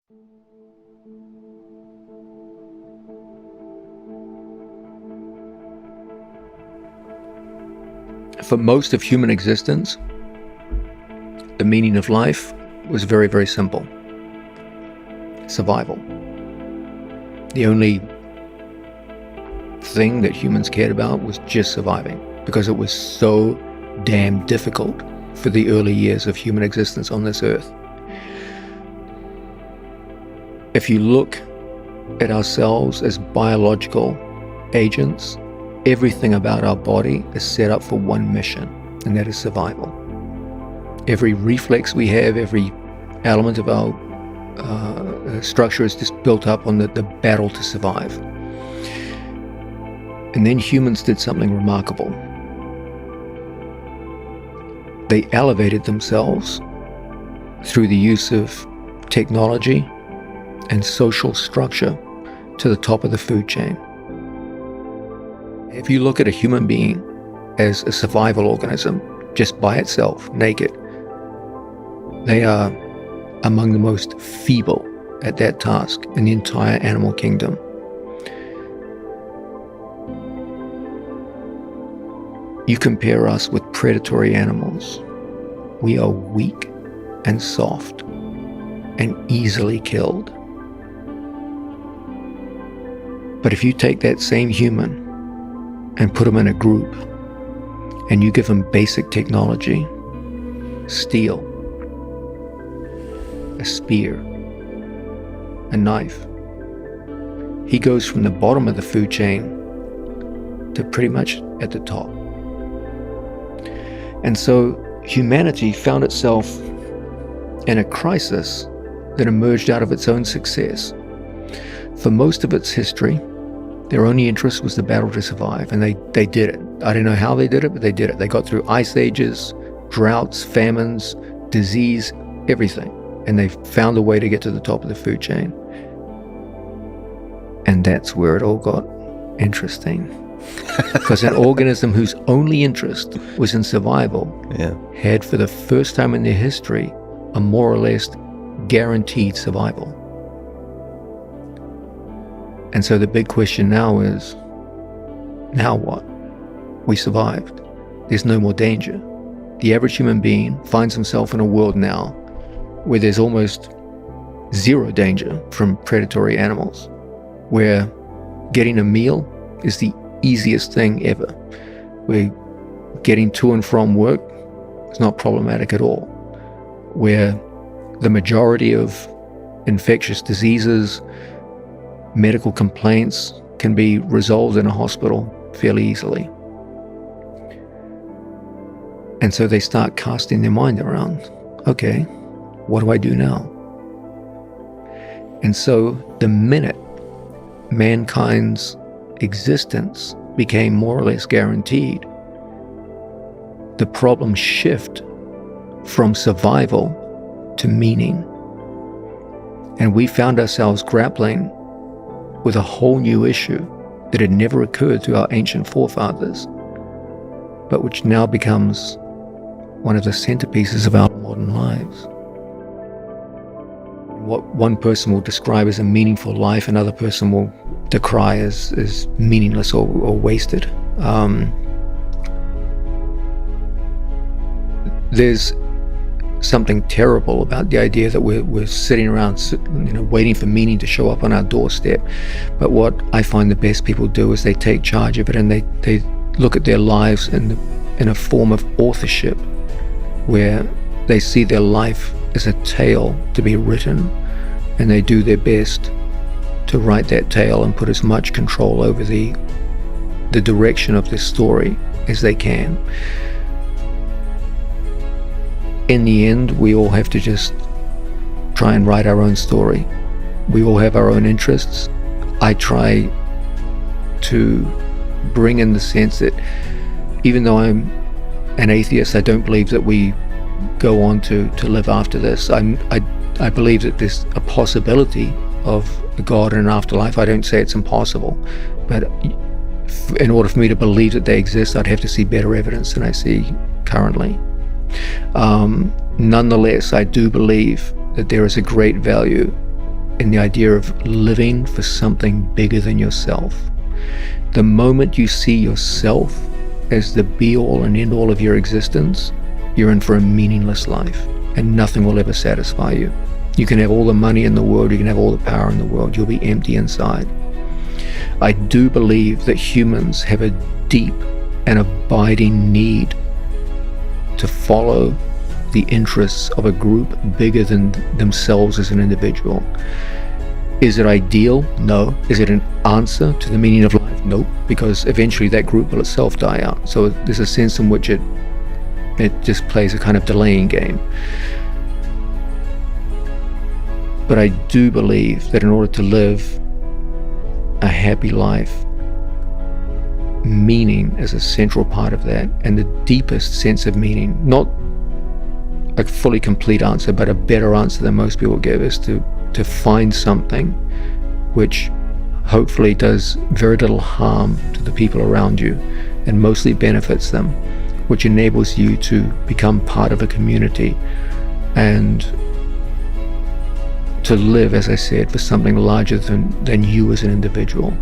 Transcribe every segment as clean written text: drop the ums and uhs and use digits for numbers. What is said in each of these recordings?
For most of human existence, the meaning of life was very, very simple. Survival. The only thing that humans cared about was just surviving, because it was so damn difficult for the early years of human existence on this earth. If you look at ourselves as biological agents, everything about our body is set up for one mission, and that is survival. Every reflex we have, every element of our structure is just built up on the battle to survive. And then humans did something remarkable. They elevated themselves through the use of technology and social structure to the top of the food chain. If you look at a human being as a survival organism, just by itself, naked, they are among the most feeble at that task in the entire animal kingdom. You compare us with predatory animals. We are weak and soft and easily killed. But if you take that same human and put them in a group, and you give them basic technology, steel, a spear, a knife, he goes from the bottom of the food chain to pretty much at the top. And so humanity found itself in a crisis that emerged out of its own success. For most of its history, their only interest was the battle to survive, and they did it. I don't know how they did it, but they did it. They got through ice ages, droughts, famines, disease, everything, and they found a way to get to the top of the food chain. And that's where it all got interesting. Because an organism whose only interest was in survival had, for the first time in their history, a more or less guaranteed survival. And so the big question now is, now what? We survived. There's no more danger. The average human being finds himself in a world now where there's almost zero danger from predatory animals, where getting a meal is the easiest thing ever, where getting to and from work is not problematic at all, where the majority of infectious diseases, medical complaints can be resolved in a hospital fairly easily. And so they start casting their mind around, okay, what do I do now? And so the minute mankind's existence became more or less guaranteed, the problems shift from survival to meaning. And we found ourselves grappling with a whole new issue that had never occurred to our ancient forefathers, but which now becomes one of the centerpieces of our modern lives. What one person will describe as a meaningful life, another person will decry as meaningless or wasted. There's something terrible about the idea that we're sitting around, waiting for meaning to show up on our doorstep. But what I find the best people do is they take charge of it, and they look at their lives in a form of authorship, where they see their life as a tale to be written, and they do their best to write that tale and put as much control over the direction of this story as they can. In the end, we all have to just try and write our own story. We all have our own interests. I try to bring in the sense that even though I'm an atheist, I don't believe that we go on to live after this. I believe that there's a possibility of a God and an afterlife. I don't say it's impossible, but in order for me to believe that they exist, I'd have to see better evidence than I see currently. Nonetheless, I do believe that there is a great value in the idea of living for something bigger than yourself. The moment you see yourself as the be-all and end-all of your existence, you're in for a meaningless life, and nothing will ever satisfy you. You can have all the money in the world, you can have all the power in the world, you'll be empty inside. I do believe that humans have a deep and abiding need to follow the interests of a group bigger than themselves as an individual. Is it ideal? No. Is it an answer to the meaning of life? Nope, because eventually that group will itself die out. So there's a sense in which it just plays a kind of delaying game. But I do believe that in order to live a happy life, meaning is a central part of that, and the deepest sense of meaning, not a fully complete answer, but a better answer than most people give, is to find something which hopefully does very little harm to the people around you and mostly benefits them, which enables you to become part of a community and to live, as I said, for something larger than you as an individual.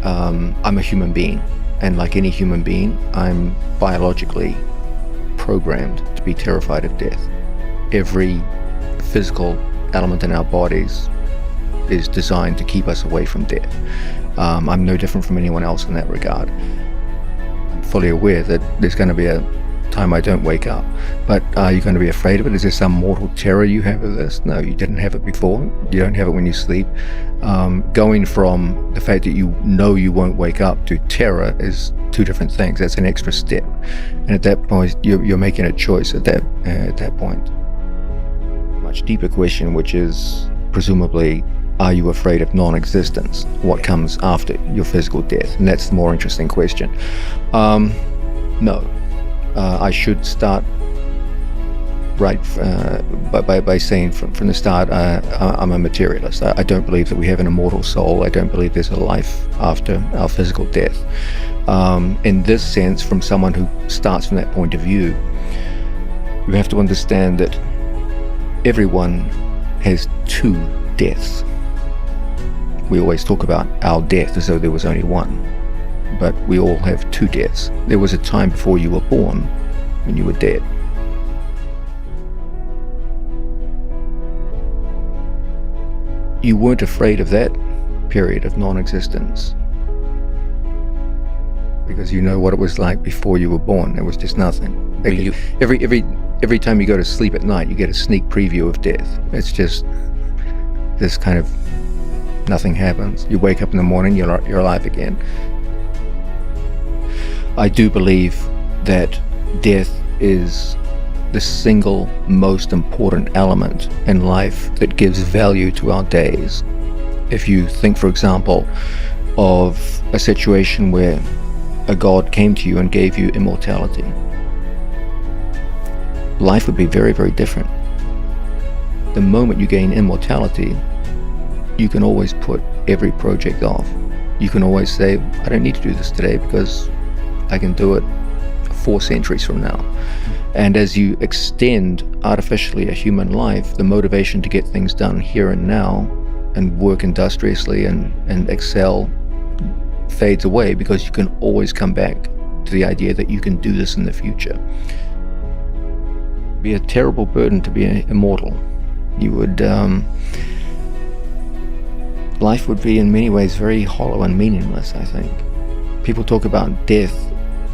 I'm a human being, and like any human being, I'm biologically programmed to be terrified of death. Every physical element in our bodies is designed to keep us away from death. I'm no different from anyone else in that regard. I'm fully aware that there's going to be a time I don't wake up, but are you going to be afraid of it? Is there some mortal terror you have of this? No, you didn't have it before. You don't have it when you sleep. Going from the fact that you know you won't wake up to terror is two different things. That's an extra step, and at that point you're making a choice at that point. Much deeper question, which is presumably, are you afraid of non-existence? What comes after your physical death? And that's the more interesting question. No. I should start right by saying from the start, I'm a materialist. I don't believe that we have an immortal soul. I don't believe there's a life after our physical death. In this sense, from someone who starts from that point of view, you have to understand that everyone has two deaths. We always talk about our death as though there was only one, but we all have two deaths. There was a time before you were born when you were dead. You weren't afraid of that period of non-existence because you know what it was like before you were born. There was just nothing. Every time you go to sleep at night, you get a sneak preview of death. It's just this kind of nothing happens. You wake up in the morning, you're alive again. I do believe that death is the single most important element in life that gives value to our days. If you think, for example, of a situation where a god came to you and gave you immortality, life would be very, very different. The moment you gain immortality, you can always put every project off. You can always say, I don't need to do this today because I can do it 4 centuries from now. And as you extend artificially a human life, the motivation to get things done here and now and work industriously and excel fades away, because you can always come back to the idea that you can do this in the future. It'd be a terrible burden to be immortal. You would life would be in many ways very hollow and meaningless, I think. People talk about death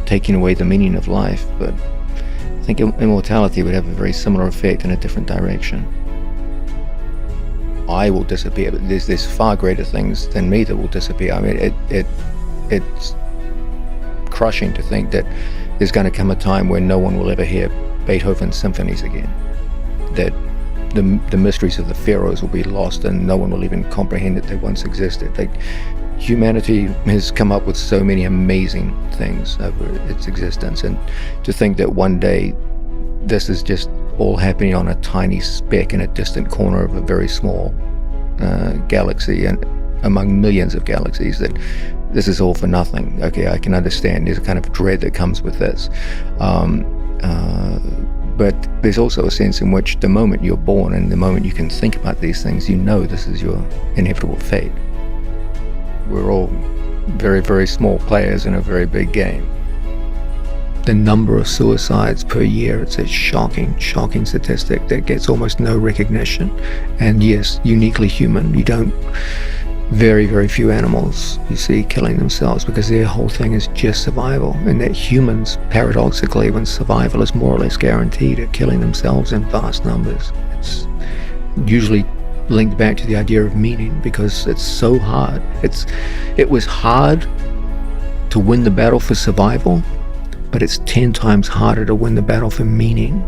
taking away the meaning of life, but I think immortality would have a very similar effect in a different direction. I will disappear, but there's far greater things than me that will disappear. I mean, it's crushing to think that there's going to come a time when no one will ever hear Beethoven's symphonies again, that the mysteries of the pharaohs will be lost and no one will even comprehend that they once existed. Like, humanity has come up with so many amazing things over its existence, and to think that one day this is just all happening on a tiny speck in a distant corner of a very small galaxy and among millions of galaxies, that this is all for nothing. Okay, I can understand there's a kind of dread that comes with this, But there's also a sense in which the moment you're born and the moment you can think about these things, you know this is your inevitable fate. We're all very, very small players in a very big game. The number of suicides per year, it's a shocking statistic that gets almost no recognition. And yes, uniquely human. You don't, very, very few animals you see killing themselves because their whole thing is just survival. And that humans, paradoxically, when survival is more or less guaranteed, are killing themselves in vast numbers. It's usually linked back to the idea of meaning because it's so hard. It was hard to win the battle for survival, but it's 10 times harder to win the battle for meaning.